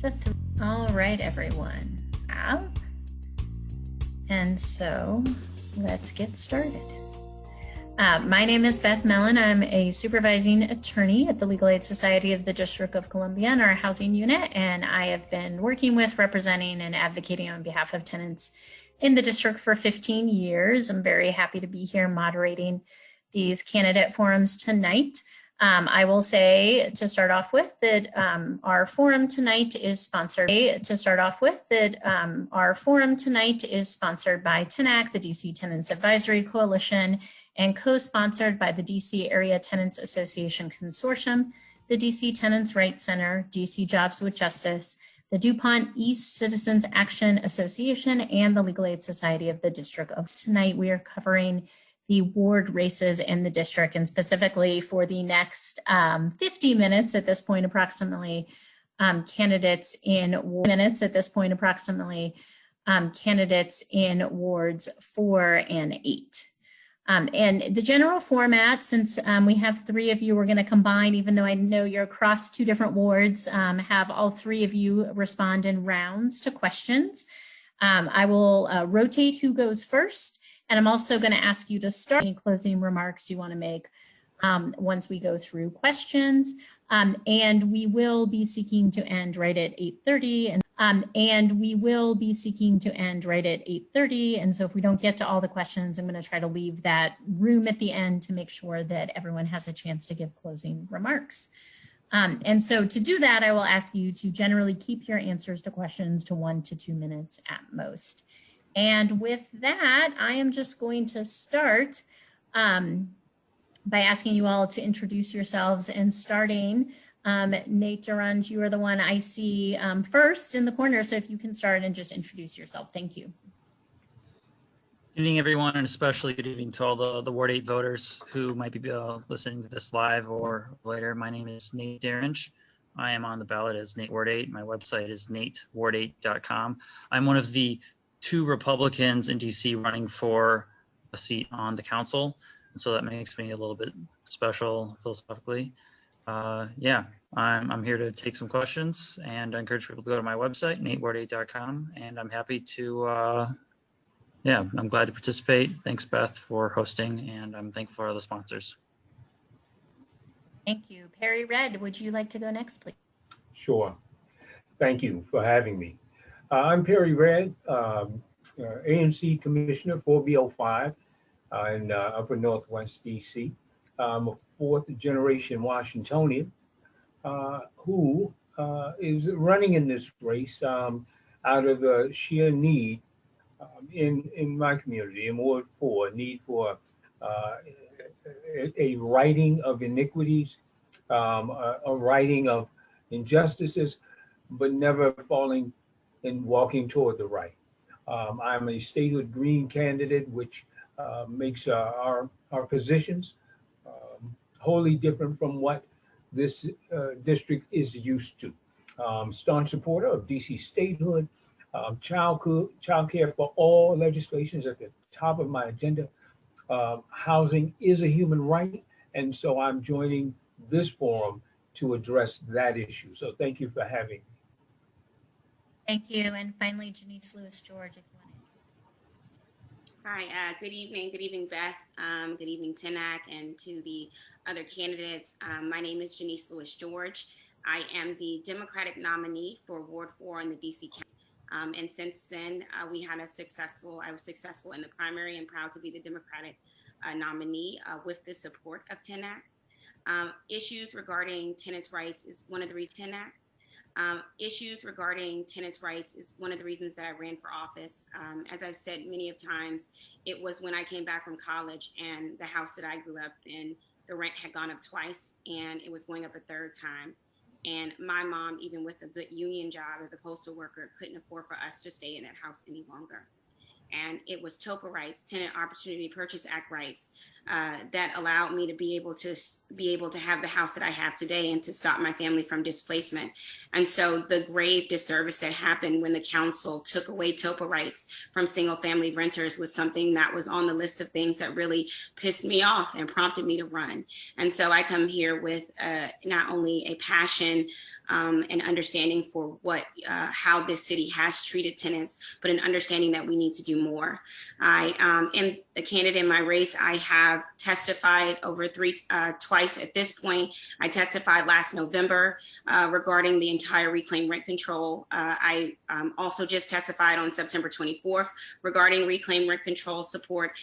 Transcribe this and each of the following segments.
with the all right, everyone. And so let's get started. My name is Beth Melon. I'm a supervising attorney at the Legal Aid Society of the District of Columbia in our housing unit, and I have been working with, representing, and advocating on behalf of tenants in the district for 15 years. I'm very happy to be here moderating these candidate forums tonight. I will say to start off with that our forum tonight is sponsored by TENAC, the DC Tenants Advisory Coalition, and co-sponsored by the DC Area Tenants Association Consortium, the DC Tenants Rights Center, DC Jobs with Justice, the DuPont East Citizens Action Association, and the Legal Aid Society of the District of. Tonight we are covering the ward races in the district, and specifically for the next 50 minutes at this point, approximately, candidates in wards 4 and 8. And the general format, since we have 3 of you, we're going to combine, even though I know you're across 2 different wards, have all 3 of you respond in rounds to questions. I will rotate who goes first. And I'm also going to ask you to start any closing remarks you want to make once we go through questions. And we will be seeking to end right at 8:30. And so if we don't get to all the questions, I'm going to try to leave that room at the end to make sure that everyone has a chance to give closing remarks. And so to do that, I will ask you to generally keep your answers to questions to 1 to 2 minutes at most. And with that, I am just going to start by asking you all to introduce yourselves, and starting, Nate Derenge, you are the one I see first in the corner. So if you can start and just introduce yourself. Thank you. Good evening, everyone, and especially good evening to all the Ward 8 voters who might be listening to this live or later. My name is Nate Derenge. I am on the ballot as Nate Ward 8. My website is nateward8.com. I'm one of the 2 Republicans in DC running for a seat on the council, and so that makes me a little bit special philosophically. Yeah, I'm here to take some questions, and I encourage people to go to my website, nateward8.com, and I'm happy to, yeah, I'm glad to participate. Thanks, Beth, for hosting, and I'm thankful for the sponsors. Thank you. Perry Red, would you like to go next, please? Sure. Thank you for having me. I'm Perry Red, ANC Commissioner for BO5 in Upper Northwest DC. I'm a 4th generation Washingtonian who is running in this race out of the sheer need in my community, in Ward 4, need for a righting of iniquities, a righting of injustices, but never falling and walking toward the right. I'm a statehood green candidate, which makes our positions wholly different from what this district is used to. Staunch supporter of DC statehood, child care for all legislation is at the top of my agenda. Housing is a human right, and so I'm joining this forum to address that issue. So thank you for having me. Thank you. And finally, Janeese Lewis-George, if you want to. Hi, good evening, Beth. Good evening, TENAC, and to the other candidates. My name is Janeese Lewis-George. I am the Democratic nominee for Ward 4 in the DC County. And since then, I was successful in the primary, and proud to be the Democratic nominee with the support of TENAC. Issues regarding tenants' rights is one of the reasons that I ran for office. As I've said many of times, it was when I came back from college and the house that I grew up in, the rent had gone up twice and it was going up a 3rd time. And my mom, even with a good union job as a postal worker, couldn't afford for us to stay in that house any longer. and it was TOPA rights, Tenant Opportunity Purchase Act rights, that allowed me to be able to have the house that I have today and to stop my family from displacement. And so the grave disservice that happened when the council took away TOPA rights from single family renters was something that was on the list of things that really pissed me off and prompted me to run. And so I come here with not only a passion and understanding for how this city has treated tenants, but an understanding that we need to do more. I am a candidate in my race. I have testified over twice at this point. I testified last November regarding the entire reclaimed rent control. I also just testified on September 24th regarding reclaimed rent control support.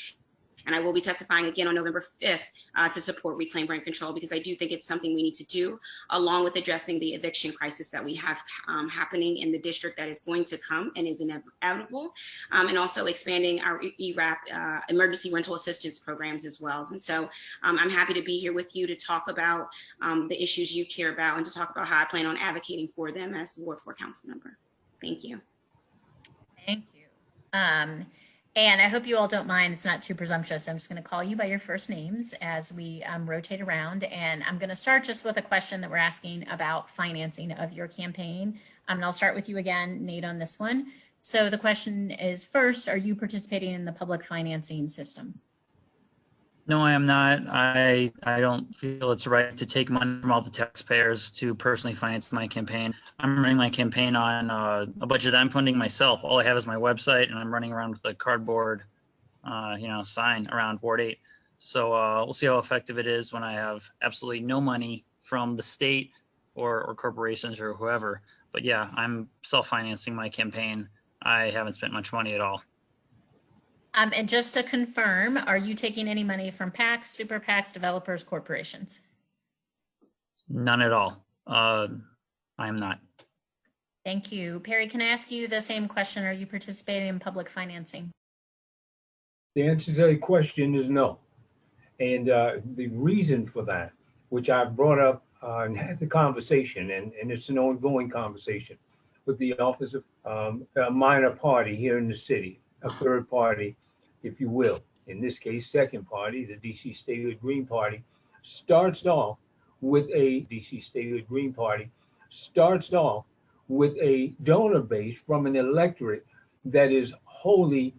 And I will be testifying again on November 5th to support reclaimed rent control, because I do think it's something we need to do, along with addressing the eviction crisis that we have happening in the district that is going to come and is inevitable, and also expanding our ERAP, emergency rental assistance programs as well. And so I'm happy to be here with you to talk about the issues you care about and to talk about how I plan on advocating for them as the Ward 4 council member. Thank you. Thank you. And I hope you all don't mind, it's not too presumptuous. I'm just going to call you by your first names as we rotate around. And I'm going to start just with a question that we're asking about financing of your campaign. And I'll start with you again, Nate, on this one. So the question is, first, are you participating in the public financing system? No, I am not. I don't feel it's right to take money from all the taxpayers to personally finance my campaign. I'm running my campaign on a budget that I'm funding myself. All I have is my website, and I'm running around with a cardboard, sign around Ward 8. So we'll see how effective it is when I have absolutely no money from the state or corporations or whoever. But yeah, I'm self-financing my campaign. I haven't spent much money at all. And just to confirm, are you taking any money from PACs, super PACs, developers, corporations? None at all. I am not. Thank you. Perry, can I ask you the same question? Are you participating in public financing? The answer to the question is no. And the reason for that, which I brought up and had the conversation, and it's an ongoing conversation with the Office of a minor party here in the city, a third party, if you will. In this case, second party, the DC Statehood Green Party, starts off with a donor base from an electorate that is wholly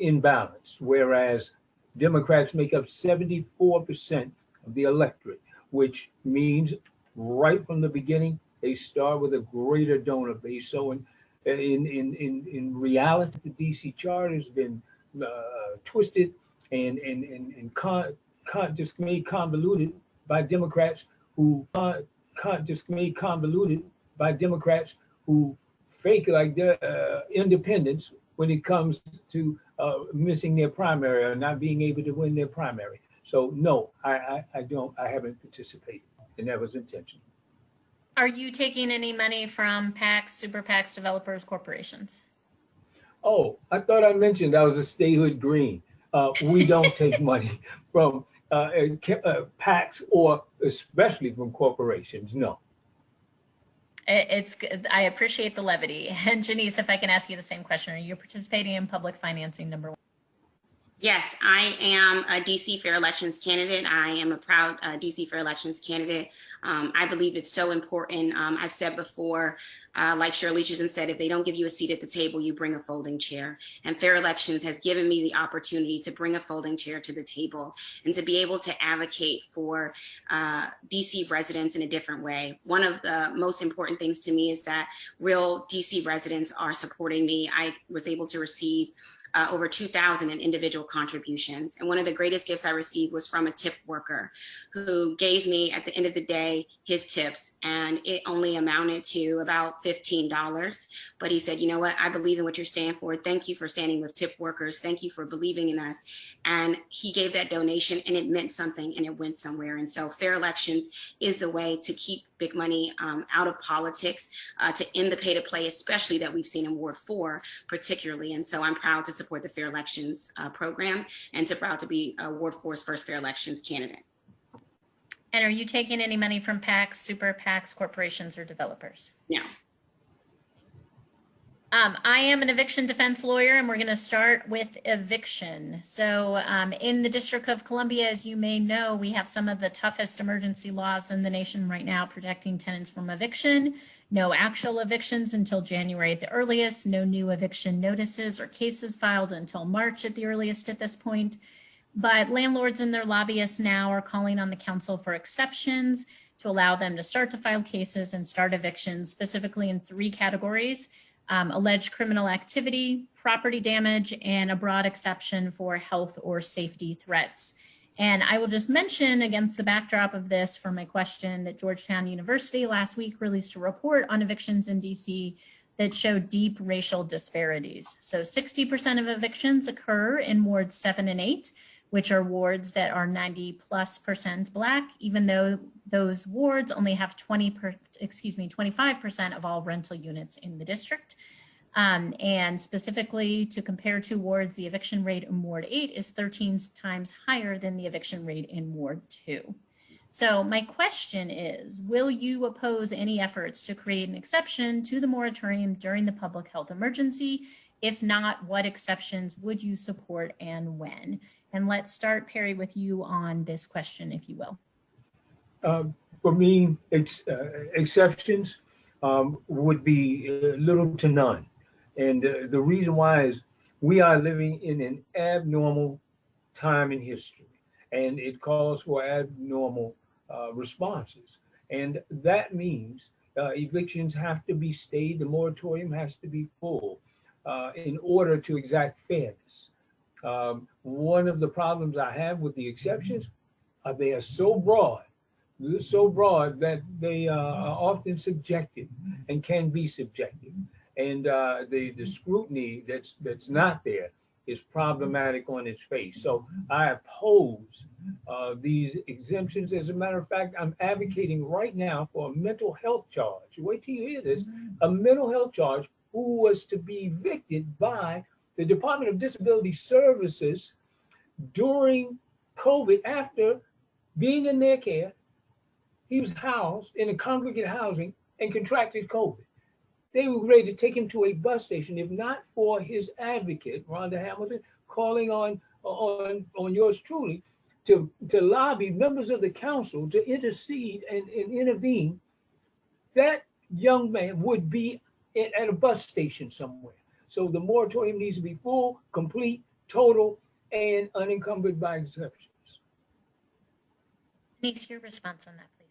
imbalanced, whereas Democrats make up 74% of the electorate, which means right from the beginning, they start with a greater donor base. So in reality, the DC charter has been twisted and just made convoluted by Democrats who fake like their independence when it comes to missing their primary or not being able to win their primary. So no, I haven't participated, and that was intentional. Are you taking any money from PACs, super PACs, developers, corporations? Oh, I thought I mentioned I was a statehood green. We don't take money from PACs or especially from corporations, no. I appreciate the levity. And Janeese, if I can ask you the same question, are you participating in public financing, number one? Yes, I am a DC Fair Elections candidate. I am a proud DC Fair Elections candidate. I believe it's so important. I've said before, like Shirley Chisholm said, if they don't give you a seat at the table, you bring a folding chair. And Fair Elections has given me the opportunity to bring a folding chair to the table and to be able to advocate for DC residents in a different way. One of the most important things to me is that real DC residents are supporting me. I was able to receive over 2,000 in individual contributions. And one of the greatest gifts I received was from a tip worker who gave me at the end of the day his tips, and it only amounted to about $15. But he said, you know what, I believe in what you're standing for. Thank you for standing with tip workers. Thank you for believing in us. And he gave that donation, and it meant something, and it went somewhere. And so Fair Elections is the way to keep big money out of politics, to end the pay to play, especially that we've seen in Ward 4 particularly. And so I'm proud to support the Fair Elections program and proud to be Ward 4's first Fair Elections candidate. And are you taking any money from PACs, super PACs, corporations, or developers? No. I am an eviction defense lawyer, and we're going to start with eviction. So in the District of Columbia, as you may know, we have some of the toughest emergency laws in the nation right now protecting tenants from eviction. No actual evictions until January at the earliest. No new eviction notices or cases filed until March at the earliest at this point. But landlords and their lobbyists now are calling on the council for exceptions to allow them to start to file cases and start evictions, specifically in 3 categories: alleged criminal activity, property damage, and a broad exception for health or safety threats. And I will just mention, against the backdrop of this, for my question, that Georgetown University last week released a report on evictions in DC that showed deep racial disparities. So 60% of evictions occur in wards 7 and 8, which are wards that are 90+% Black, even though those wards only have 25% of all rental units in the district. And specifically to compare 2 wards, the eviction rate in Ward 8 is 13 times higher than the eviction rate in Ward 2. So my question is, will you oppose any efforts to create an exception to the moratorium during the public health emergency? If not, what exceptions would you support and when? And let's start, Perry, with you on this question, if you will. For me, exceptions would be little to none. And the reason why is we are living in an abnormal time in history, and it calls for abnormal responses. And that means evictions have to be stayed, the moratorium has to be full in order to exact fairness. One of the problems I have with the exceptions are they are so broad that they are often subjective and can be subjective. And the scrutiny that's not there is problematic on its face. So I oppose these exemptions. As a matter of fact, I'm advocating right now for a mental health charge. Wait till you hear this. A mental health charge who was to be evicted by the Department of Disability Services during COVID after being in their care. He was housed in a congregate housing and contracted COVID. They were ready to take him to a bus station, if not for his advocate, Rhonda Hamilton, calling on yours truly to lobby members of the council to intercede and intervene. That young man would be at a bus station somewhere. So the moratorium needs to be full, complete, total, and unencumbered by exceptions. Denise, your response on that, please.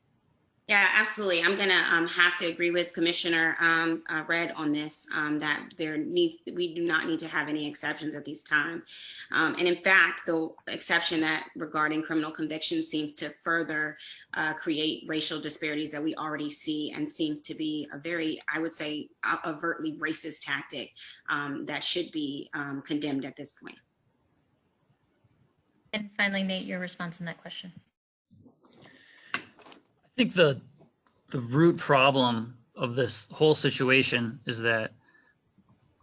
Yeah, absolutely. I'm going to have to agree with Commissioner Red on this, that we do not need to have any exceptions at this time. And in fact, the exception that regarding criminal convictions seems to further create racial disparities that we already see, and seems to be a very, I would say, overtly racist tactic that should be condemned at this point. And finally, Nate, your response on that question. I think the root problem of this whole situation is that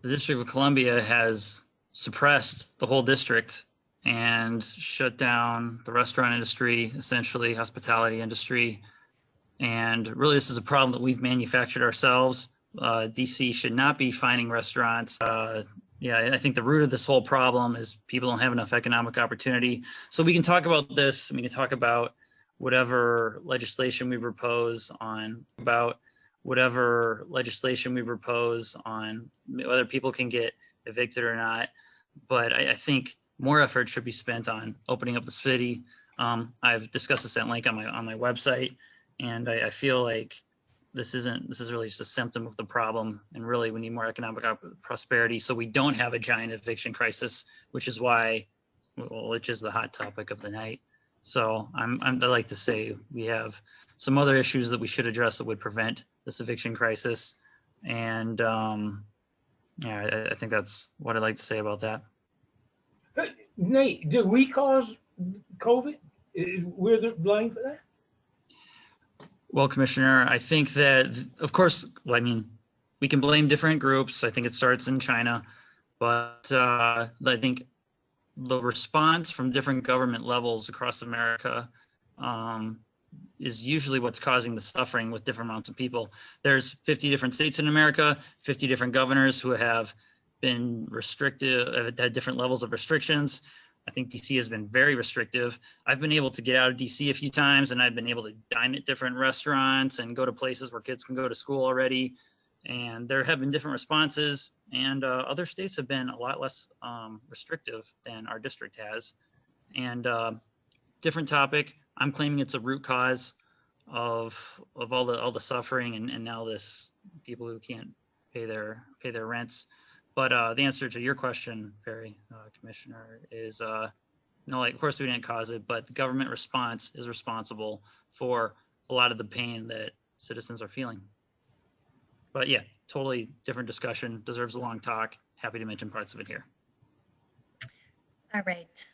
the District of Columbia has suppressed the whole district and shut down the restaurant industry, essentially hospitality industry. And really, this is a problem that we've manufactured ourselves. DC should not be fining restaurants. Yeah, I think the root of this whole problem is people don't have enough economic opportunity. So we can talk about this, and we can talk about whatever legislation we propose on whether people can get evicted or not. But I think more effort should be spent on opening up the city. I've discussed this at length on my website, and I feel like this is really just a symptom of the problem, and really we need more economic prosperity so we don't have a giant eviction crisis, which is the hot topic of the night. So I'd like to say we have some other issues that we should address that would prevent this eviction crisis. And yeah, I think that's what I'd like to say about that. Nate, did we cause COVID? We're the blame for that? Well, Commissioner, I think that, of course, I mean, we can blame different groups. I think it starts in China, but I think the response from different government levels across America is usually what's causing the suffering with different amounts of people. There's 50 different states in America, 50 different governors who have been restrictive, have had different levels of restrictions. I think DC has been very restrictive. I've been able to get out of DC a few times, and I've been able to dine at different restaurants and go to places where kids can go to school already. And there have been different responses, and other states have been a lot less restrictive than our district has. And different topic, I'm claiming it's a root cause of all the suffering and now this people who can't pay their rents. But the answer to your question, Perry, Commissioner, is no, like, of course we didn't cause it, but the government response is responsible for a lot of the pain that citizens are feeling. But yeah, totally different discussion, deserves a long talk. Happy to mention parts of it here. All right.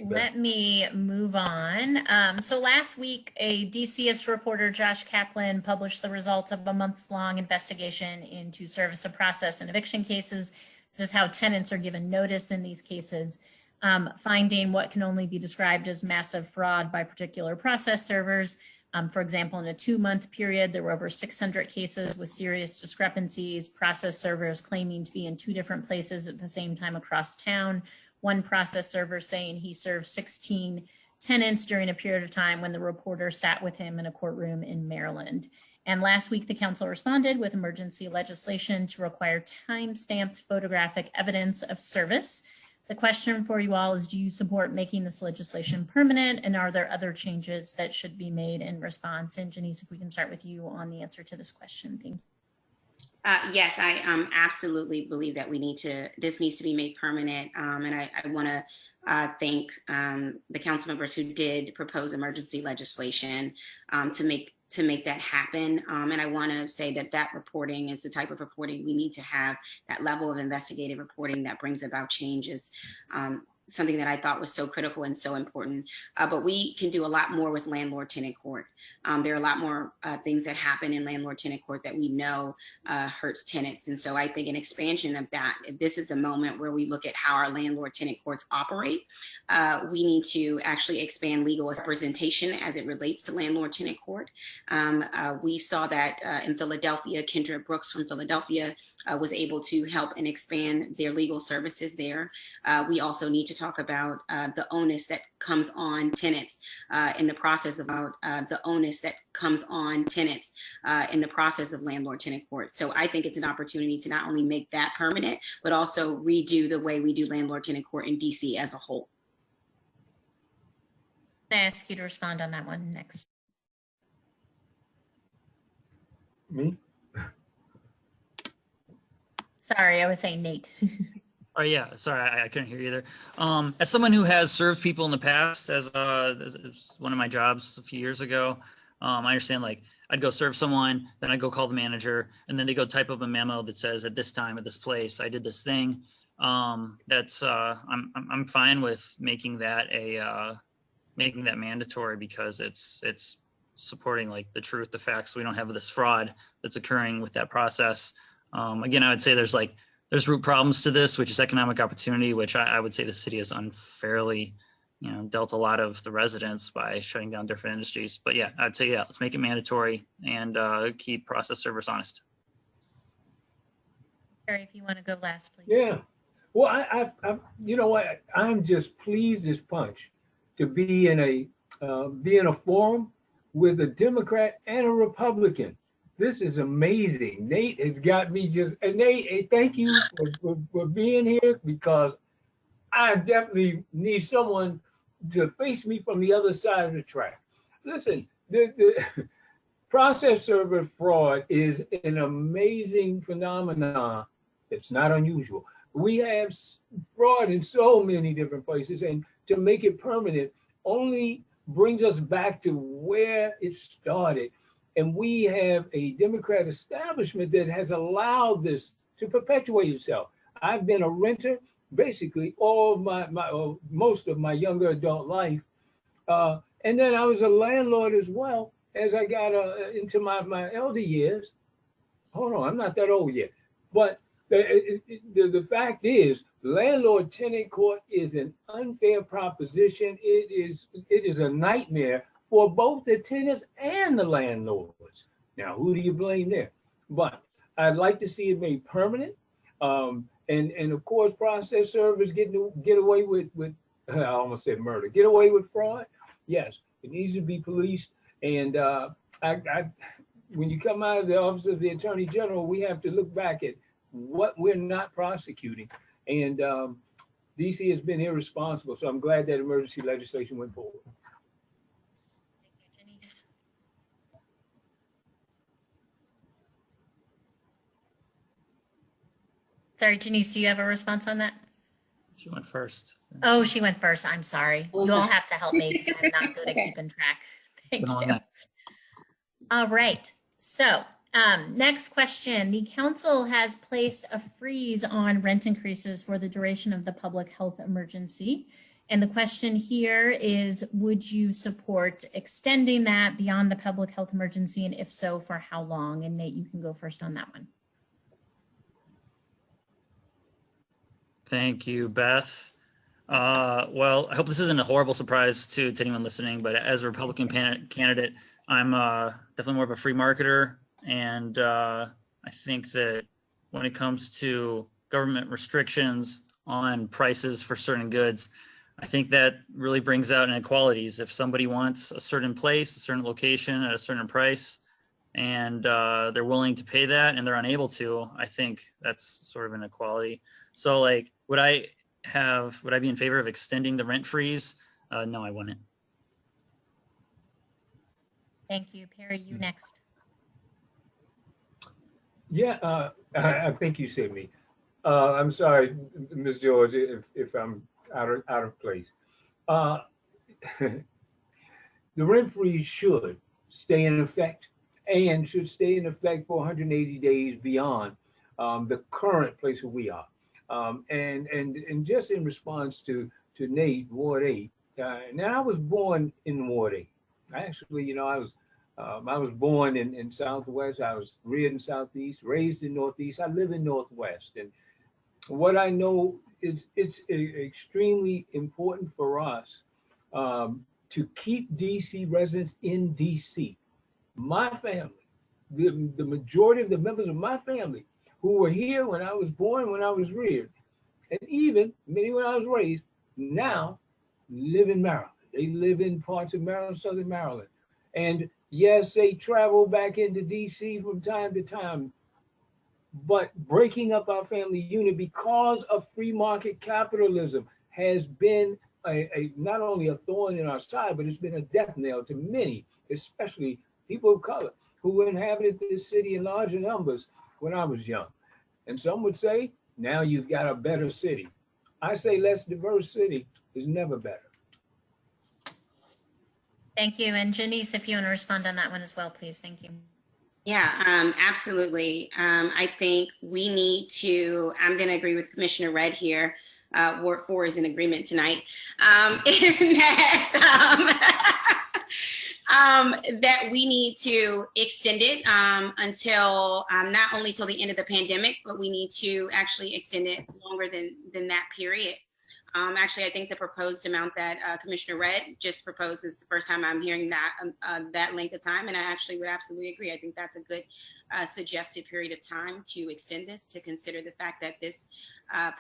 Let me move on. So last week, a DCist reporter, Josh Kaplan, published the results of a month-long investigation into service of process and eviction cases. This is how tenants are given notice in these cases, finding what can only be described as massive fraud by particular process servers. For example, in a 2-month period, there were over 600 cases with serious discrepancies, process servers claiming to be in 2 different places at the same time across town. One process server saying he served 16 tenants during a period of time when the reporter sat with him in a courtroom in Maryland. And last week, the council responded with emergency legislation to require time-stamped photographic evidence of service. The question for you all is, do you support making this legislation permanent? And are there other changes that should be made in response? And Janeese, if we can start with you on the answer to this question. Thank you. Yes, I absolutely believe that this needs to be made permanent. And I want to thank the council members who did propose emergency legislation to make that happen. And I want to say that reporting is the type of reporting we need to have. That level of investigative reporting that brings about changes. Something that I thought was so critical and so important. But we can do a lot more with landlord-tenant court. There are a lot more things that happen in landlord-tenant court that we know hurts tenants. And so I think an expansion of that, this is the moment where we look at how our landlord-tenant courts operate. We need to actually expand legal representation as it relates to landlord-tenant court. We saw that in Philadelphia. Kendra Brooks from Philadelphia was able to help and expand their legal services there. We also need to talk about the onus that comes on tenants in the process of landlord-tenant court. So I think it's an opportunity to not only make that permanent, but also redo the way we do landlord-tenant court in DC as a whole. I ask you to respond on that one next. Me? Sorry, I was saying Nate. Oh yeah, sorry, I couldn't hear you either. As someone who has served people in the past, as one of my jobs a few years ago, I understand, like, I'd go serve someone, then I'd go call the manager, and then they go type up a memo that says at this time at this place I did this thing. That's I'm fine with making that mandatory, because it's supporting, like, the truth, the facts. So we don't have this fraud that's occurring with that process. Again, I would say there's root problems to this, which is economic opportunity, which I would say the city has unfairly, dealt a lot of the residents by shutting down different industries. But yeah, I'd say, yeah, let's make it mandatory and keep process servers honest. Barry, if you want to go last, please. Yeah. Well, I you know what? I'm just pleased as punch to be in a forum with a Democrat and a Republican. This is amazing. Nate has got me and Nate, thank you for being here, because I definitely need someone to face me from the other side of the track. Listen, the process server fraud is an amazing phenomenon. It's not unusual. We have fraud in so many different places, and to make it permanent only brings us back to where it started. And we have a Democrat establishment that has allowed this to perpetuate itself. I've been a renter basically all of most of my younger adult life. And then I was a landlord as well as I got into my elder years. Hold on, I'm not that old yet. But the fact is, landlord-tenant court is an unfair proposition. It is a nightmare for both the tenants and the landlords. Now, who do you blame there? But I'd like to see it made permanent. And of course, process servers get away with I almost said murder, get away with fraud. Yes, it needs to be policed. And when you come out of the office of the Attorney General, we have to look back at what we're not prosecuting. And DC has been irresponsible. So I'm glad that emergency legislation went forward. Thank you, Janeese. Sorry, Janeese, do you have a response on that? She went first. Oh, she went first. I'm sorry. You all have to help me because I'm not good at Okay. keeping track. Thank Go on you. next. All right. So next question. The council has placed a freeze on rent increases for the duration of the public health emergency. And the question here is, would you support extending that beyond the public health emergency? And if so, for how long? And Nate, you can go first on that one. Thank you, Beth. Well, I hope this isn't a horrible surprise to anyone listening, but as a Republican candidate, I'm definitely more of a free marketer. And I think that when it comes to government restrictions on prices for certain goods, I think that really brings out inequalities. If somebody wants a certain place, a certain location at a certain price, and they're willing to pay that and they're unable to, I think that's sort of inequality. So like, would I be in favor of extending the rent freeze? No, I wouldn't. Thank you. Perry, you next. Yeah, I think you said me. I'm sorry, Ms. George, if I'm out of place. The rent freeze should stay in effect and should stay in effect for 180 days beyond the current place where we are. And just in response to Nate, Ward 8. Now I was born in Ward 8. Actually, I was born in Southwest. I was reared in Southeast, raised in Northeast. I live in Northwest. And what I know is it's extremely important for us to keep DC residents in DC. My family, the majority of the members of my family who were here when I was born, when I was reared, and even many when I was raised, now live in Maryland. They live in parts of Maryland, Southern Maryland. And yes, they travel back into DC from time to time, but breaking up our family unit because of free market capitalism has been not only a thorn in our side, but it's been a death knell to many, especially people of color who inhabited this city in larger numbers when I was young. And some would say, now you've got a better city. I say less diverse city is never better. Thank you. And Janeese, if you want to respond on that one as well, please. Thank you. Yeah, absolutely. I think we need to, I'm going to agree with Commissioner Red here. Ward 4 is in agreement tonight. That we need to extend it until not only till the end of the pandemic, but we need to actually extend it longer than that period. Actually, I think the proposed amount that Commissioner Red just proposed is the first time I'm hearing that that length of time, and I actually would absolutely agree. I think that's a good suggested period of time to extend this, to consider the fact that this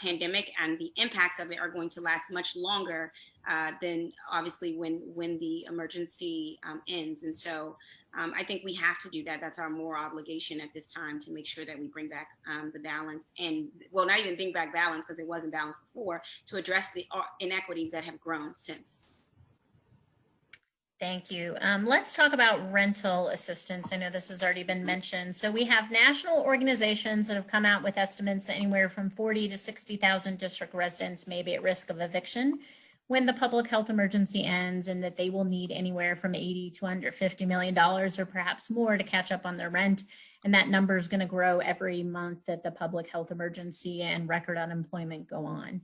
pandemic and the impacts of it are going to last much longer than obviously when the emergency ends. And so I think we have to do that. That's our moral obligation at this time, to make sure that we bring back the balance, and well, not even bring back balance because it wasn't balanced before, to address the inequities that have grown since. Thank you. Let's talk about rental assistance. I know this has already been mentioned. So we have national organizations that have come out with estimates that anywhere from 40 to 60,000 district residents may be at risk of eviction when the public health emergency ends, and that they will need anywhere from $80 to $150 million or perhaps more to catch up on their rent. And that number is going to grow every month that the public health emergency and record unemployment go on.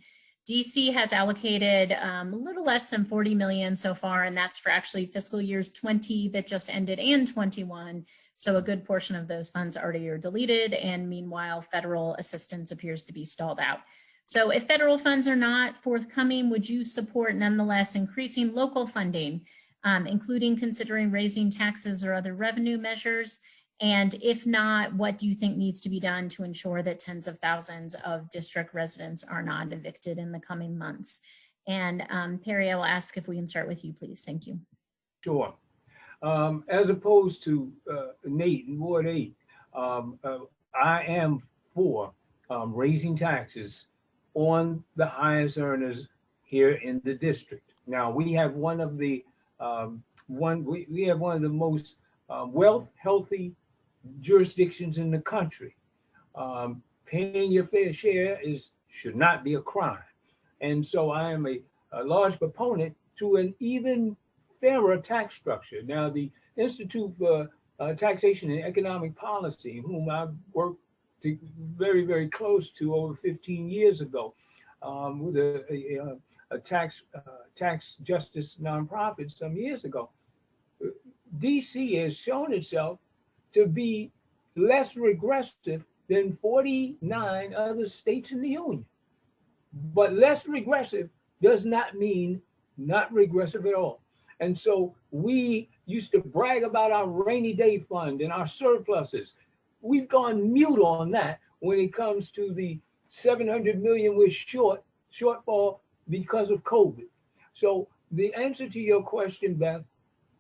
DC has allocated a little less than 40 million so far, and that's for actually fiscal years 20 that just ended and 21. So a good portion of those funds already are deleted, and meanwhile, federal assistance appears to be stalled out. So if federal funds are not forthcoming, would you support nonetheless increasing local funding including considering raising taxes or other revenue measures? And if not, what do you think needs to be done to ensure that tens of thousands of district residents are not evicted in the coming months? And Perry, I will ask if we can start with you, please. Thank you. Sure. As opposed to Nate in Ward 8, I am for raising taxes on the highest earners here in the district. Now, we have one of the we have one of the most healthy jurisdictions in the country. Paying your fair share should not be a crime. And so I am a large proponent to an even fairer tax structure. Now, the Institute for Taxation and Economic Policy, whom I've worked very, very close to over 15 years ago, with a tax justice nonprofit some years ago, DC has shown itself to be less regressive than 49 other states in the union. But less regressive does not mean not regressive at all. And so we used to brag about our rainy day fund and our surpluses. We've gone mute on that when it comes to the 700 million we're shortfall because of COVID. So the answer to your question, Beth,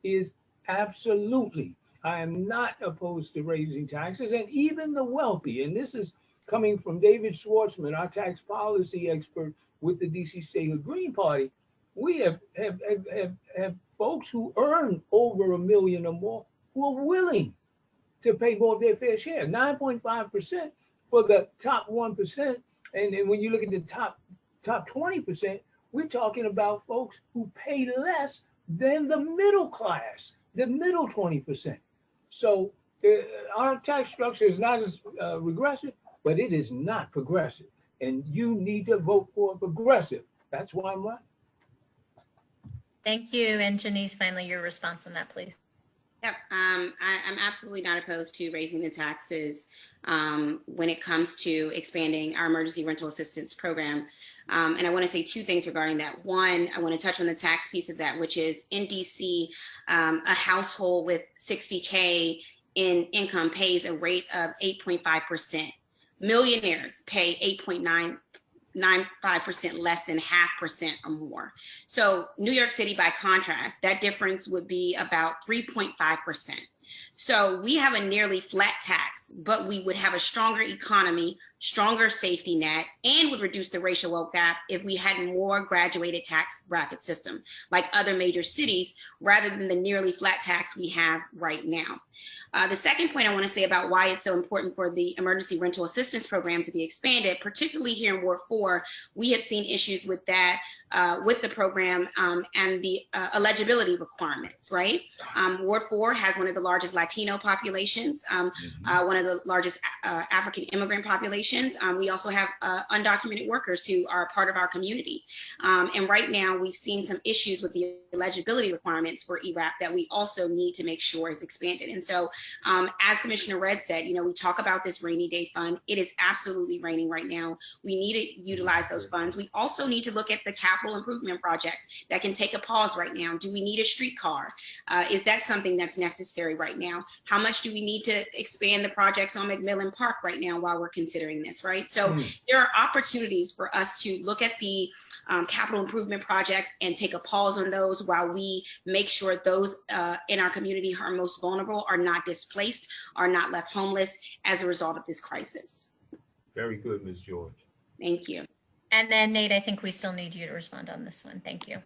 is absolutely. I am not opposed to raising taxes, and even the wealthy, and this is coming from David Schwartzman, our tax policy expert with the DC Statehood Green Party. We have folks who earn over $1 million or more who are willing to pay more of their fair share, 9.5% for the top 1%. And then when you look at the top 20%, we're talking about folks who pay less than the middle class, the middle 20%. So our tax structure is not as regressive, but it is not progressive. And you need to vote for progressive. That's why I'm running. Thank you. And Janeese, finally, your response on that, please. Yep, I'm absolutely not opposed to raising the taxes when it comes to expanding our emergency rental assistance program. And I want to say two things regarding that. One, I want to touch on the tax piece of that, which is in DC, a household with 60K in income pays a rate of 8.5%. Millionaires pay 8.95% less than 0.5% or more. So New York City, by contrast, that difference would be about 3.5%. So we have a nearly flat tax, but we would have a stronger economy, stronger safety net, and would reduce the racial wealth gap if we had more graduated tax bracket system like other major cities, rather than the nearly flat tax we have right now. The second point I want to say about why it's so important for the emergency rental assistance program to be expanded, particularly here in Ward 4, we have seen issues with that, with the program and the eligibility requirements, right? Ward 4 has one of the largest Latino populations, one of the largest African immigrant populations. We also have undocumented workers who are a part of our community. And right now we've seen some issues with the eligibility requirements for ERAP that we also need to make sure is expanded. And so as Commissioner Red said, you know, we talk about this rainy day fund. It is absolutely raining right now. We need to utilize those funds. We also need to look at the capital improvement projects that can take a pause right now. Do we need a streetcar? Is that something that's necessary right now? How much do we need to expand the projects on McMillan Park right now while we're considering this, right? So there are opportunities for us to look at the capital improvement projects and take a pause on those while we make sure those in our community who are most vulnerable are not displaced, are not left homeless as a result of this crisis. Very good, Ms. George. Thank you. And then Nate, I think we still need you to respond on this one. Thank you.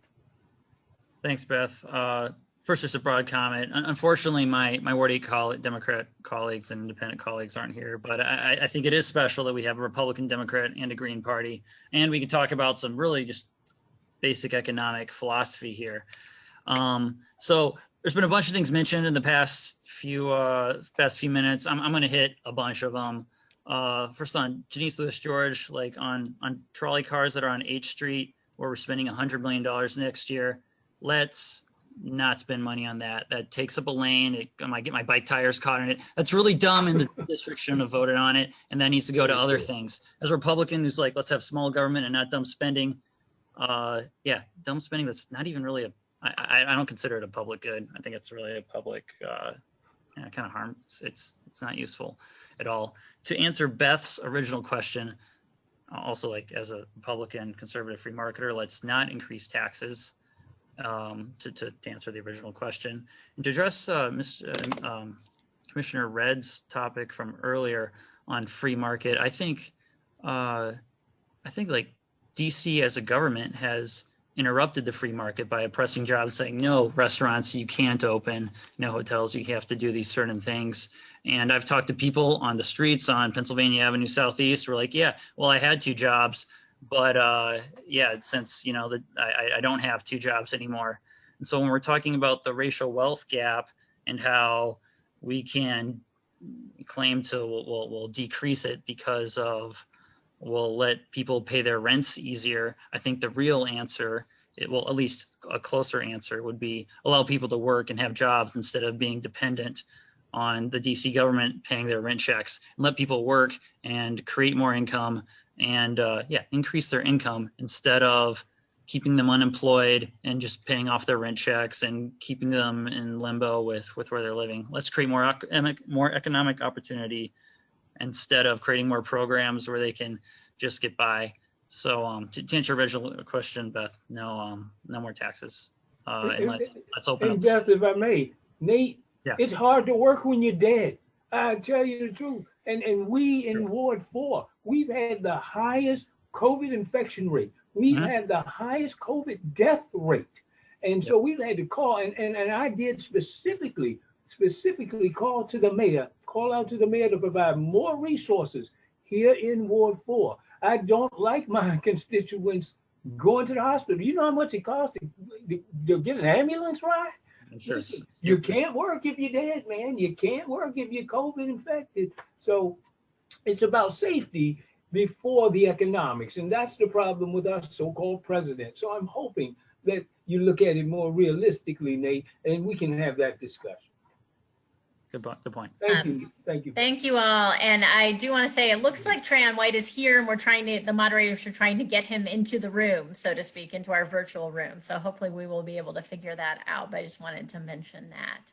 Thanks, Beth. First, just a broad comment. Unfortunately, my Ward 8 Democrat colleagues and independent colleagues aren't here, but I think it is special that we have a Republican, Democrat, and a Green Party, and we can talk about some really just basic economic philosophy here. So there's been a bunch of things mentioned in the past few minutes. I'm going to hit a bunch of them. First on Janeese Lewis-George, like on trolley cars that are on H Street, where we're spending $100 million next year. Let's not spend money on that. That takes up a lane. I might get my bike tires caught in it. That's really dumb, and the district shouldn't have voted on it, and that needs to go to other things. As a Republican who's like, let's have small government and not dumb spending. Yeah, dumb spending that's not even really a I don't consider it a public good. I think it's really a public kind of harm. It's not useful at all. To answer Beth's original question, also like as a Republican conservative free marketer, let's not increase taxes. To answer the original question, and to address Commissioner Redd's topic from earlier on free market, I think like DC as a government has interrupted the free market by oppressing jobs, saying no restaurants you can't open, no hotels you have to do these certain things. And I've talked to people on the streets on Pennsylvania Avenue Southeast who are like, yeah, well, I had 2 jobs, but yeah, since I don't have 2 jobs anymore. And so when we're talking about the racial wealth gap and how we can claim to we'll decrease it because of we'll let people pay their rents easier, I think the real answer, at least a closer answer, would be allow people to work and have jobs instead of being dependent on the DC government paying their rent checks, and let people work and create more income and increase their income instead of keeping them unemployed and just paying off their rent checks and keeping them in limbo with where they're living. Let's create more economic opportunity instead of creating more programs where they can just get by. So to answer your original question, Beth, no more taxes. And let's open up. And Beth, if I may, Nate, yeah. It's hard to work when you're dead. I tell you the truth. And we in Ward 4, we've had the highest COVID infection rate. We've had the highest COVID death rate. And so we've had to call, and I did specifically call out to the mayor to provide more resources here in Ward 4. I don't like my constituents going to the hospital. You know how much it costs to get an ambulance ride? Sure. Listen, you can't work if you're dead, man. You can't work if you're COVID infected. So it's about safety before the economics. And that's the problem with our so-called president. So I'm hoping that you look at it more realistically, Nate, and we can have that discussion. Good point. Thank you. Thank you all. And I do want to say, it looks like Treyon White is here, and the moderators are trying to get him into the room, so to speak, into our virtual room. So hopefully we will be able to figure that out, but I just wanted to mention that.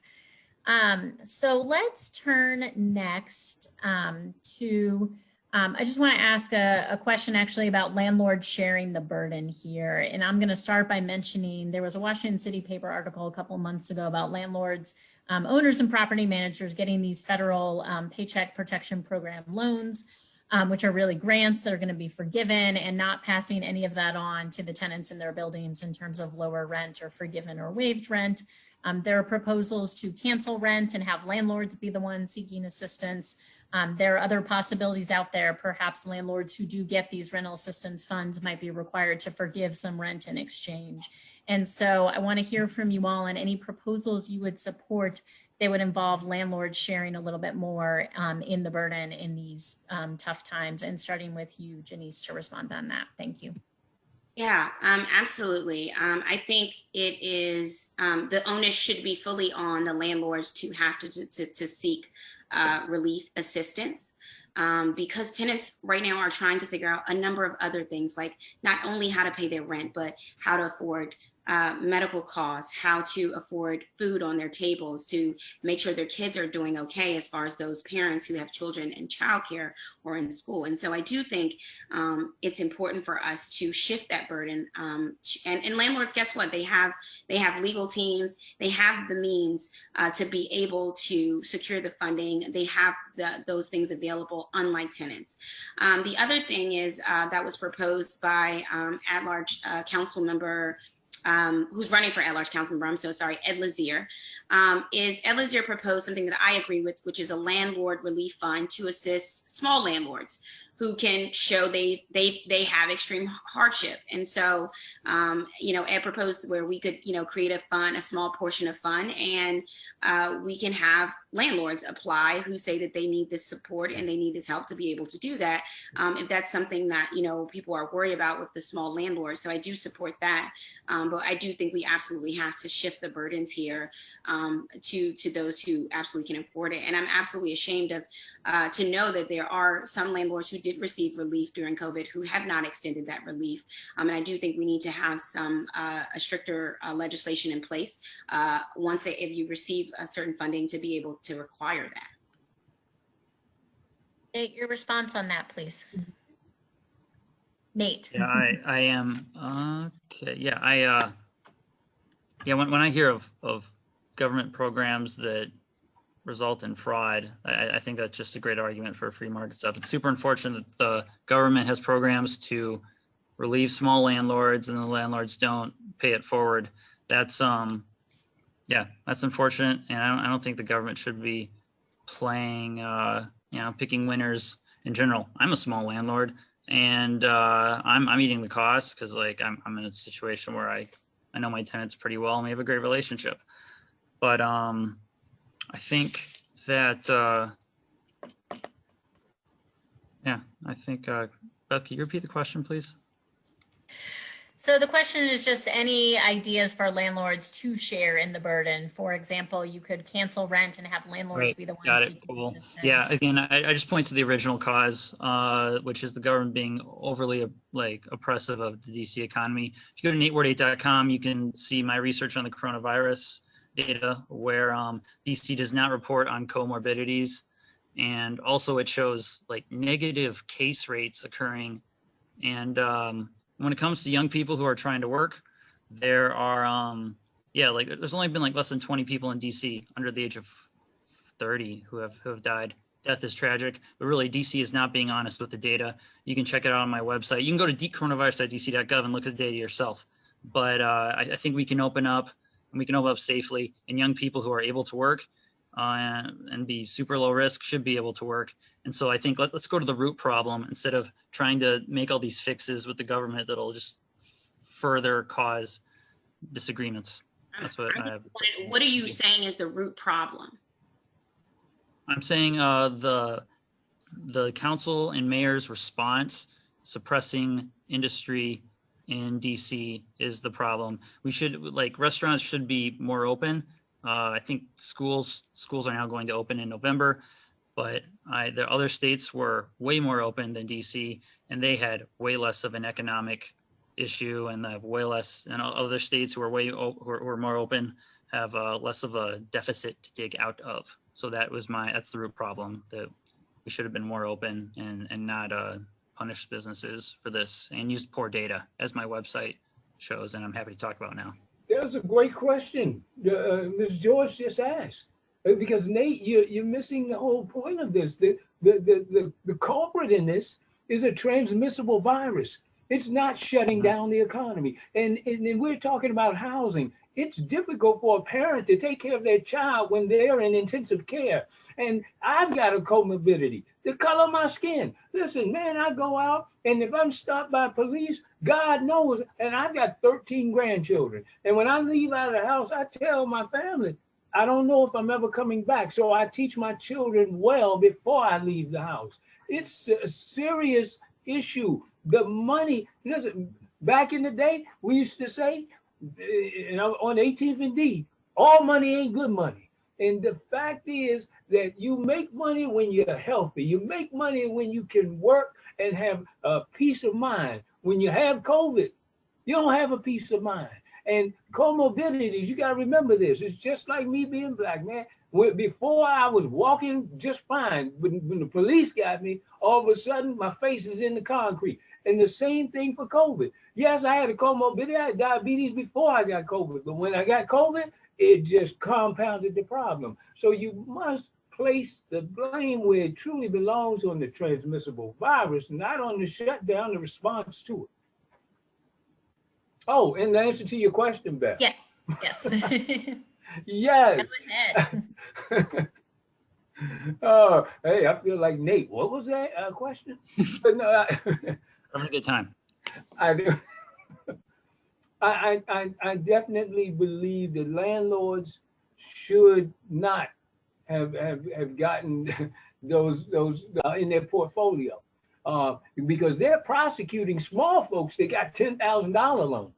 So let's turn next to, I just want to ask a question actually about landlords sharing the burden here. And I'm going to start by mentioning there was a Washington City paper article a couple months ago about landlords, owners and property managers getting these federal Paycheck Protection Program loans, which are really grants that are going to be forgiven, and not passing any of that on to the tenants in their buildings in terms of lower rent or forgiven or waived rent. There are proposals to cancel rent and have landlords be the ones seeking assistance. There are other possibilities out there. Perhaps landlords who do get these rental assistance funds might be required to forgive some rent in exchange. And so I want to hear from you all on any proposals you would support that would involve landlords sharing a little bit more in the burden in these tough times. And starting with you, Janeese, to respond on that. Thank you. Yeah, absolutely. I think it is, the onus should be fully on the landlords to have to seek relief assistance. Because tenants right now are trying to figure out a number of other things, like not only how to pay their rent, but how to afford medical costs, how to afford food on their tables, to make sure their kids are doing okay as far as those parents who have children in childcare or in school. And so I do think it's important for us to shift that burden. And landlords, guess what? They have legal teams. They have the means to be able to secure the funding. They have those things available, unlike tenants. The other thing is that was proposed by at-large council member who's running for at-large council member, I'm so sorry, Ed Lazier, is Ed Lazier proposed something that I agree with, which is a landlord relief fund to assist small landlords who can show they have extreme hardship. And so, Ed proposed where we could, create a fund, a small portion of fund, and we can have landlords apply who say that they need this support and they need this help to be able to do that. If that's something that, people are worried about with the small landlords. So I do support that. But I do think we absolutely have to shift the burdens here to those who absolutely can afford it. And I'm absolutely ashamed of to know that there are some landlords who did receive relief during COVID who have not extended that relief. And I do think we need to have some a stricter legislation in place if you receive a certain funding to be able to require that. Nate, your response on that, please. Nate. Yeah, I am. Okay. Yeah, when I hear of government programs that result in fraud, I think that's just a great argument for free market stuff. It's super unfortunate that the government has programs to relieve small landlords and the landlords don't pay it forward. That's that's unfortunate, and I don't think the government should be playing picking winners in general. I'm a small landlord, and I'm eating the costs because like I'm in a situation where I know my tenants pretty well and we have a great relationship. But I think that Beth, can you repeat the question, please? So the question is just any ideas for landlords to share in the burden. For example, you could cancel rent and have landlords be the ones Got it. seeking Cool. assistance. Yeah, again, I just point to the original cause, which is the government being overly oppressive of the DC economy. If you go to nateward8.com, you can see my research on the coronavirus data where DC does not report on comorbidities. And also it shows like negative case rates occurring. And when it comes to young people who are trying to work, there are, there's only been like less than 20 people in DC under the age of 30 who have died. Death is tragic, but really DC is not being honest with the data. You can check it out on my website. You can go to coronavirus.dc.gov and look at the data yourself. But I think we can open up, and we can open up safely, and young people who are able to work and be super low risk should be able to work. And so I think let's go to the root problem instead of trying to make all these fixes with the government that'll just further cause disagreements. That's what I have. What are you saying is the root problem? I'm saying the council and mayor's response suppressing industry in DC is the problem. We should, restaurants should be more open. I think schools are now going to open in November, but the other states were way more open than DC, and they had way less of an economic issue, and they have way less. And other states who are more open have less of a deficit to dig out of. So that's the root problem, that we should have been more open and not punish businesses for this and use poor data, as my website shows, and I'm happy to talk about now. That was a great question Ms. George just asked, because Nate, you're missing the whole point of this. The culprit in this is a transmissible virus. It's not shutting down the economy. And we're talking about housing. It's difficult for a parent to take care of their child when they're in intensive care. And I've got a comorbidity, the color of my skin. Listen, man, I go out, and if I'm stopped by police, God knows, and I've got 13 grandchildren. And when I leave out of the house, I tell my family, I don't know if I'm ever coming back. So I teach my children well before I leave the house. It's a serious issue. The money, listen, back in the day, we used to say, on 18th and D, all money ain't good money. And the fact is that you make money when you're healthy. You make money when you can work and have a peace of mind. When you have COVID, you don't have a peace of mind. And comorbidities, you got to remember this. It's just like me being black, man. Before I was walking just fine. When the police got me, all of a sudden my face is in the concrete. And the same thing for COVID. Yes, I had a comorbidity. I had diabetes before I got COVID. But when I got COVID, it just compounded the problem. So you must place the blame where it truly belongs, on the transmissible virus, not on the shutdown, the response to it. Oh, and the answer to your question, Beth. Yes. Yes. Oh, hey, I feel like Nate. What was that question? But no, Having a good time. I do. I definitely believe that landlords should not have gotten those in their portfolio, because they're prosecuting small folks that got $10,000 loans,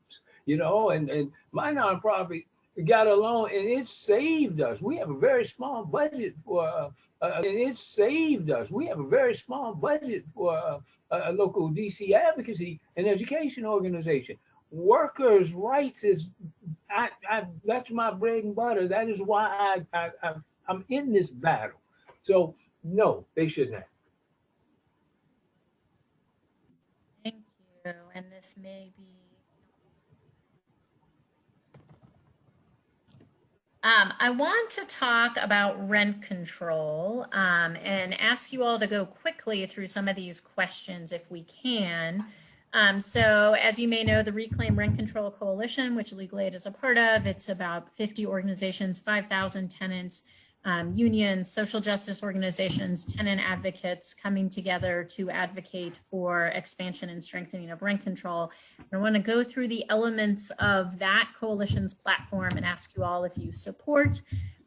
and my nonprofit got along, and it saved us. We have a very small budget for, and it saved us. We have a very small budget for a local DC advocacy and education organization. Workers' rights is, that's my bread and butter. That is why I'm in this battle. So no, they shouldn't have. Thank you. And this may be. I want to talk about rent control and ask you all to go quickly through some of these questions if we can. So as you may know, the Reclaim Rent Control Coalition, which Legal Aid is a part of, it's about 50 organizations, 5,000 tenants, unions, social justice organizations, tenant advocates coming together to advocate for expansion and strengthening of rent control. I want to go through the elements of that coalition's platform and ask you all if you support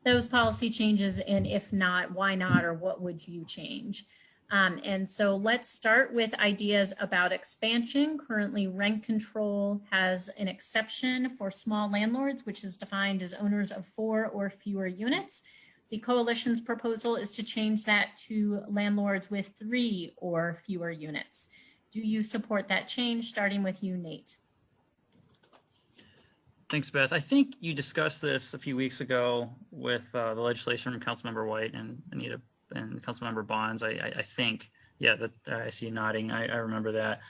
those policy changes, and if not, why not, or what would you change? And so let's start with ideas about expansion. Currently, rent control has an exception for small landlords, which is defined as owners of 4 or fewer units. The coalition's proposal is to change that to landlords with 3 or fewer units. Do you support that change? Starting with you, Nate. Thanks, Beth. I think you discussed this a few weeks ago with the legislation from Councilmember White and Anita and Councilmember Bonds. I think, yeah, that I see you nodding. I remember that.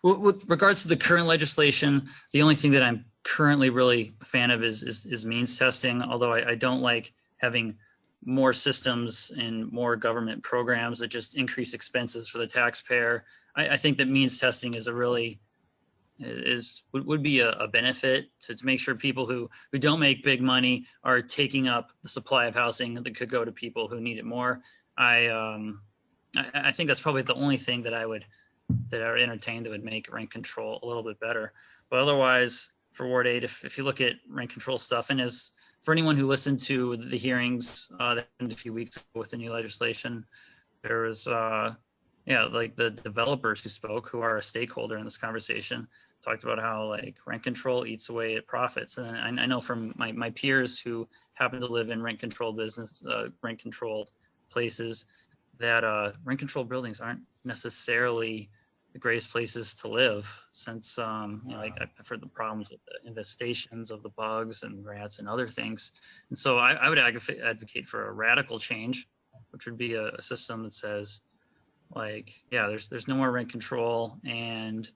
With regards to the current legislation, the only thing that I'm currently really a fan of is means testing, although I don't like having more systems and more government programs that just increase expenses for the taxpayer. I think that means testing is a really would be a benefit to make sure people who don't make big money are taking up the supply of housing that could go to people who need it more. I think that's probably the only thing that I would entertain that would make rent control a little bit better. But otherwise, for Ward 8, if you look at rent control stuff, and as for anyone who listened to the hearings that happened a few weeks ago with the new legislation, there was like the developers who spoke, who are a stakeholder in this conversation, talked about how like rent control eats away at profits. And I know from my peers who happen to live in rent controlled places that rent controlled buildings aren't necessarily the greatest places to live, since like I've heard the problems with the infestations of the bugs and rats and other things. And so I would advocate for a radical change, which would be a system that says, like, yeah, there's no more rent control, and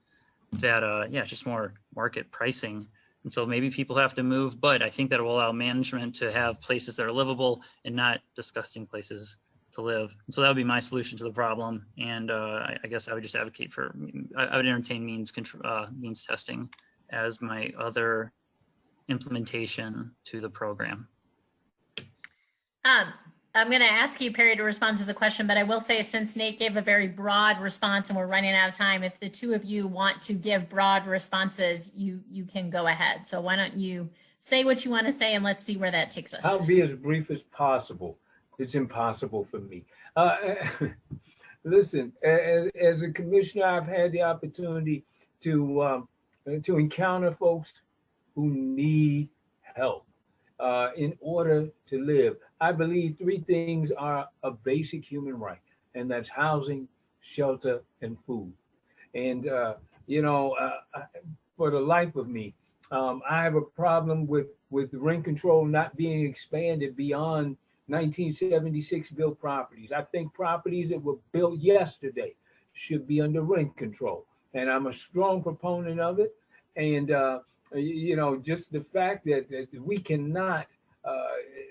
that just more market pricing. And so maybe people have to move, but I think that will allow management to have places that are livable and not disgusting places to live. And so that would be my solution to the problem. And I guess I would just advocate for, I would entertain means testing as my other implementation to the program. I'm going to ask you, Perry, to respond to the question, but I will say, since Nate gave a very broad response and we're running out of time, if the two of you want to give broad responses, you can go ahead. So why don't you say what you want to say, and let's see where that takes us. I'll be as brief as possible. It's impossible for me. Listen, as a commissioner, I've had the opportunity to encounter folks who need help in order to live. I believe 3 things are a basic human right, and that's housing, shelter, and food. And, for the life of me, I have a problem with rent control not being expanded beyond 1976 built properties. I think properties that were built yesterday should be under rent control. And I'm a strong proponent of it. And, just the fact that we cannot,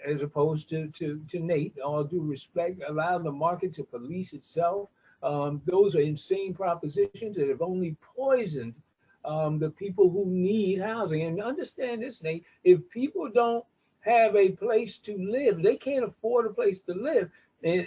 as opposed to Nate, all due respect, allow the market to police itself. Those are insane propositions that have only poisoned the people who need housing. And understand this, Nate, if people don't have a place to live, they can't afford a place to live, and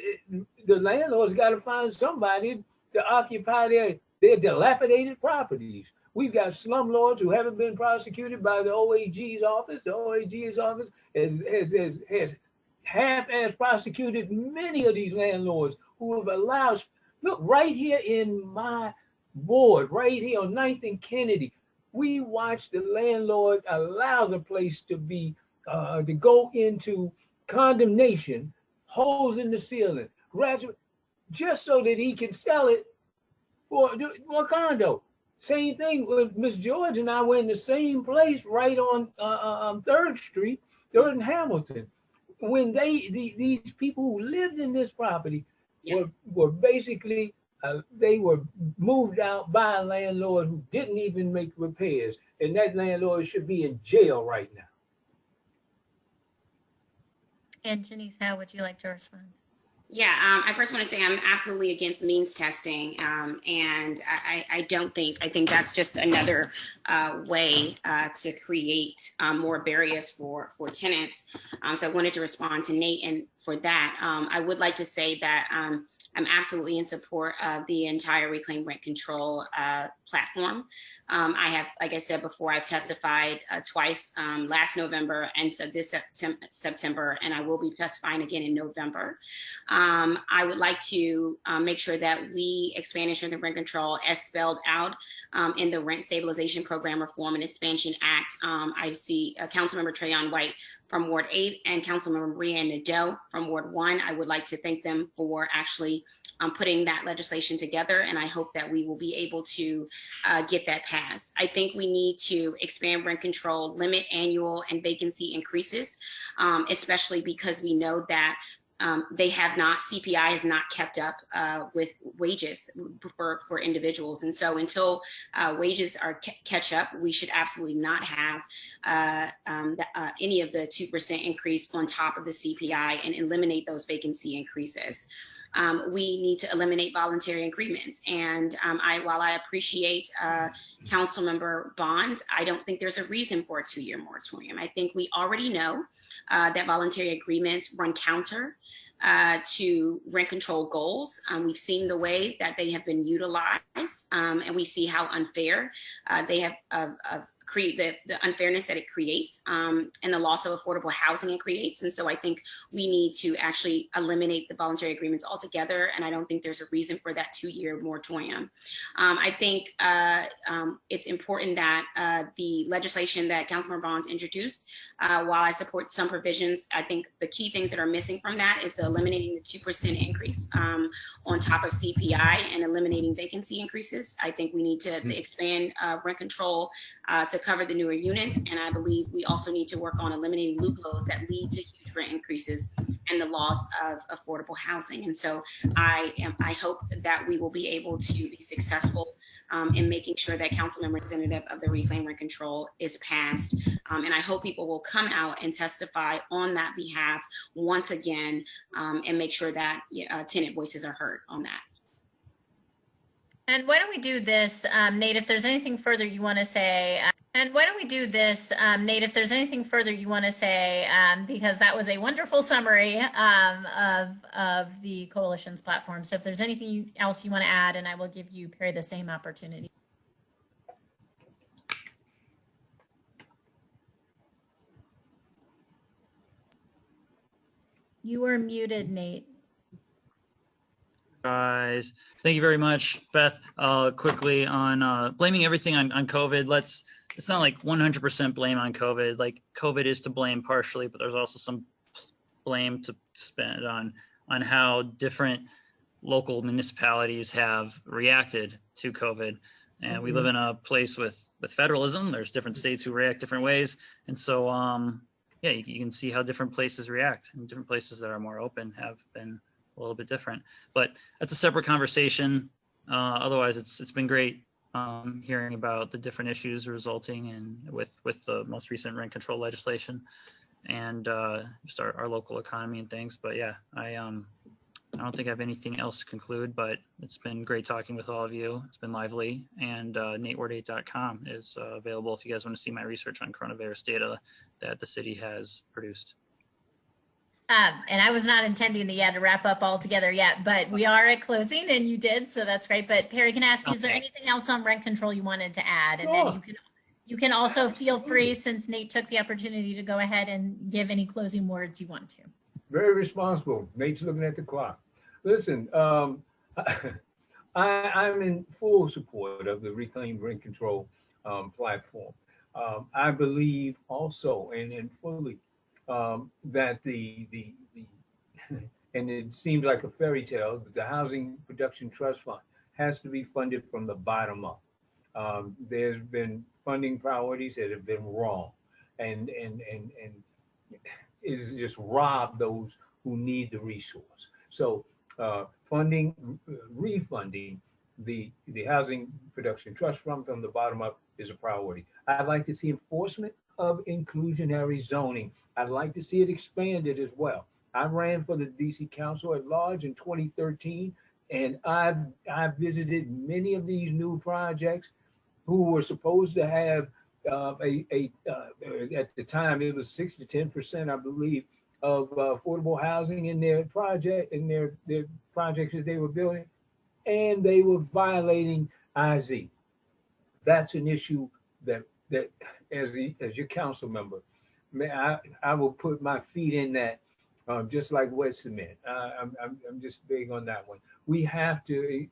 the landlord's got to find somebody to occupy their dilapidated properties. We've got slumlords who haven't been prosecuted by the OAG's office. The OAG's office has half-ass prosecuted many of these landlords who have allowed, look, right here in my ward, right here on 9th and Kennedy, We watched the landlord allow the place to be to go into condemnation, holes in the ceiling, graduate, just so that he can sell it for a condo. Same thing with Miss George and I were in the same place right on 3rd Street, 3rd and Hamilton. When these people who lived in this property were basically they were moved out by a landlord who didn't even make repairs, and that landlord should be in jail right now. And Janeese, how would you like to respond? Yeah, I first want to say I'm absolutely against means testing, and I think that's just another way to create more barriers for tenants. So I wanted to respond to Nate, and for that, I would like to say that I'm absolutely in support of the entire reclaim rent control platform. I have, like I said before, I've testified twice, last November and so this September, and I will be testifying again in November. I would like to make sure that we expand and strengthen rent control as spelled out in the Rent Stabilization Program Reform and Expansion Act. I see Councilmember Trayon White from Ward 8 and Councilmember Maria Nadeau from Ward 1. I would like to thank them for actually putting that legislation together, and I hope that we will be able to get that passed. I think we need to expand rent control, limit annual and vacancy increases, especially because we know that CPI has not kept up with wages for individuals. And so until wages are catch up, we should absolutely not have any of the 2% increase on top of the CPI and eliminate those vacancy increases. We need to eliminate voluntary agreements. And while I appreciate Councilmember Bonds, I don't think there's a reason for a 2-year moratorium. I think we already know that voluntary agreements run counter to rent control goals. We've seen the way that they have been utilized, and we see how unfair they have create the unfairness that it creates, and the loss of affordable housing it creates. And so I think we need to actually eliminate the voluntary agreements altogether. And I don't think there's a reason for that 2-year moratorium. I think it's important that the legislation that Councilmember Bonds introduced, while I support some provisions, I think the key things that are missing from that is the eliminating the 2% increase on top of CPI and eliminating vacancy increases. I think we need to expand rent control to cover the newer units. And I believe we also need to work on eliminating loopholes that lead to huge rent increases and the loss of affordable housing. And so I hope that we will be able to be successful in making sure that council representative of the reclaim rent control is passed. And I hope people will come out and testify on that behalf once again, and make sure that tenant voices are heard on that. And why don't we do this, Nate, if there's anything further you want to say, because that was a wonderful summary of the coalition's platform. So if there's anything else you want to add, and I will give you, Perry, the same opportunity. You are muted, Nate. Guys, thank you very much, Beth. Quickly on blaming everything on COVID. It's not like 100% blame on COVID. Like COVID is to blame partially, but there's also some blame to spend on how different local municipalities have reacted to COVID. And we live in a place with federalism. There's different states who react different ways. And so, yeah, you can see how different places react, and different places that are more open have been a little bit different, but that's a separate conversation. Otherwise, it's been great hearing about the different issues resulting in with the most recent rent control legislation and just our local economy and things. But yeah, I don't think I have anything else to conclude, but it's been great talking with all of you. It's been lively, and nateward8.com is available if you guys want to see my research on coronavirus data that the city has produced. And I was not intending to wrap up all together yet, but we are at closing and you did, so that's great. But Perry, can I ask you, is there anything else on rent control you wanted to add? And then you can also feel free, since Nate took the opportunity, to go ahead and give any closing words you want to. Very responsible. Nate's looking at the clock. Listen, I'm in full support of the reclaimed rent control platform. I believe also and fully that the and it seems like a fairy tale, the Housing Production Trust Fund has to be funded from the bottom up. There's been funding priorities that have been wrong, and is just rob those who need the resource. So funding, refunding the Housing Production Trust Fund from the bottom up is a priority. I'd like to see enforcement of inclusionary zoning. I'd like to see it expanded as well. I ran for the DC Council at Large in 2013, and I visited many of these new projects who were supposed to have at the time it was 6 to 10%, I believe, of affordable housing in their their projects that they were building, and they were violating IZ. That's an issue that as your council member, I will put my feet in that, just like wet cement. I'm just big on that one. We have to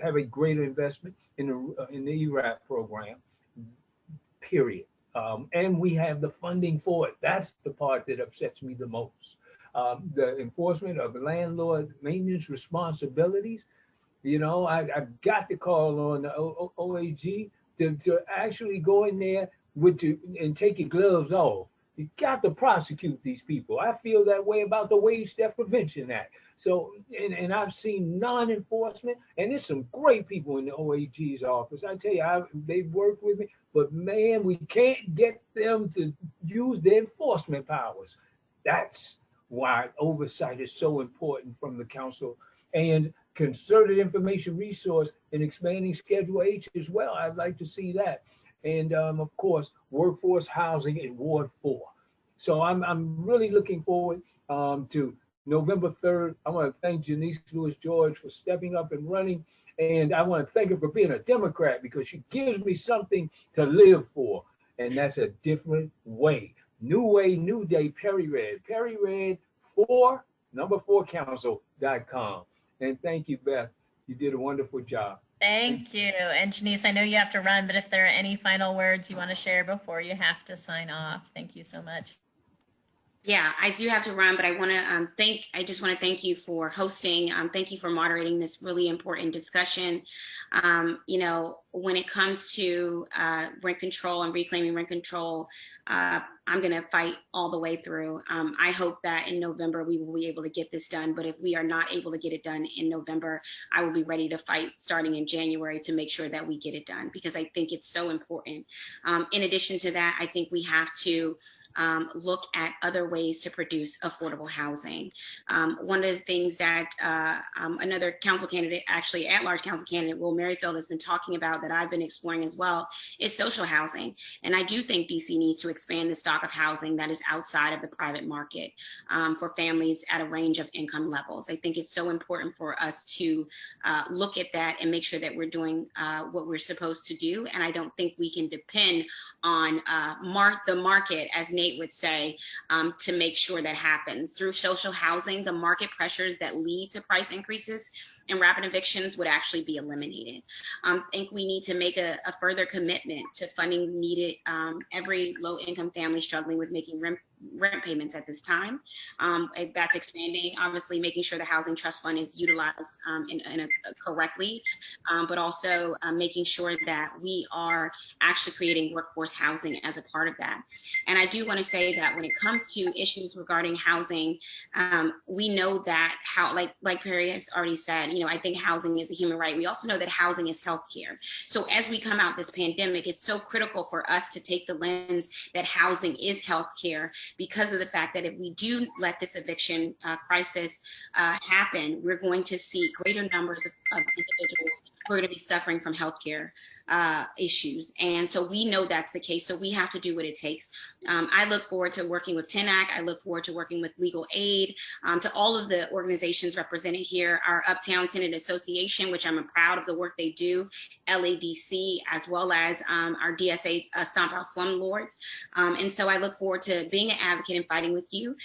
have a greater investment in the ERAP program, period. And we have the funding for it. That's the part that upsets me the most. The enforcement of landlord maintenance responsibilities. You know, I've got to call on the OAG to actually go in there and take your gloves off. You got to prosecute these people. I feel that way about the Wage Theft Prevention Act. So, and I've seen non-enforcement, and there's some great people in the OAG's office. I tell you, they've worked with me, but man, we can't get them to use their enforcement powers. That's why oversight is so important from the council, and concerted information resource and expanding Schedule H as well. I'd like to see that. And of course, workforce housing in Ward 4. So I'm really looking forward to November 3rd. I want to thank Janeese Lewis-George for stepping up and running. And I want to thank her for being a Democrat, because she gives me something to live for. And that's a different way. New way, new day, Perry Red 4, number4council.com. And thank you, Beth. You did a wonderful job. Thank you. And Janeese, I know you have to run, but if there are any final words you want to share before you have to sign off, thank you so much. Yeah, I do have to run, but I want to I just want to thank you for hosting. Thank you for moderating this really important discussion. You know, when it comes to rent control and reclaiming rent control, I'm going to fight all the way through. I hope that in November we will be able to get this done. But if we are not able to get it done in November, I will be ready to fight starting in January to make sure that we get it done, because I think it's so important. In addition to that, I think we have to look at other ways to produce affordable housing. One of the things that another council candidate, actually at-large council candidate, Will Merrifield, has been talking about that I've been exploring as well is social housing. And I do think DC needs to expand the stock of housing that is outside of the private market for families at a range of income levels. I think it's so important for us to look at that and make sure that we're doing what we're supposed to do. And I don't think we can depend on the market, as Nate would say, to make sure that happens. Through social housing, the market pressures that lead to price increases and rapid evictions would actually be eliminated. I think we need to make a further commitment to funding needed every low-income family struggling with making rent payments at this time. That's expanding, obviously making sure the Housing Trust Fund is utilized correctly, but also making sure that we are actually creating workforce housing as a part of that. And I do want to say that when it comes to issues regarding housing, we know that like Perry has already said, you know, I think housing is a human right. We also know that housing is healthcare. So as we come out this pandemic, it's so critical for us to take the lens that housing is healthcare, because of the fact that if we do let this eviction crisis happen, we're going to see greater numbers of individuals who are going to be suffering from healthcare issues. And so we know that's the case. So we have to do what it takes. I look forward to working with TENAC. I look forward to working with Legal Aid, to all of the organizations represented here, our Uptown Tenant Association, which I'm proud of the work they do, LADC, as well as our DSA Stomp Out Slumlords. And so I look forward to being an advocate and fighting with you.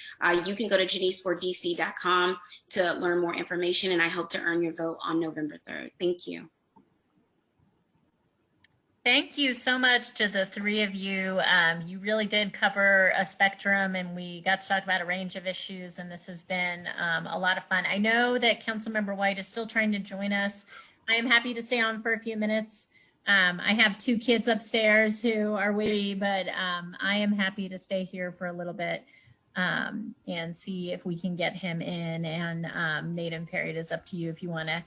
You can go to JaneeseForDC.com to learn more information, and I hope to earn your vote on November 3rd. Thank you. Thank you so much to the three of you. You really did cover a spectrum, and we got to talk about a range of issues, and this has been a lot of fun. I know that Councilmember White is still trying to join us. I am happy to stay on for a few minutes. I have two kids upstairs who are witty, but I am happy to stay here for a little bit and see if we can get him in. And Nate and Perry, it is up to you if you want to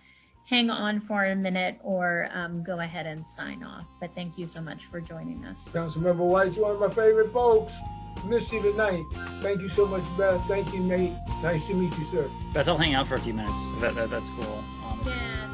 hang on for a minute or go ahead and sign off. But thank you so much for joining us. Councilmember White, you're one of my favorite folks. Missed you tonight. Thank you so much, Beth. Thank you, Nate. Nice to meet you, sir. Beth, I'll hang out for a few minutes. That's cool. Yeah.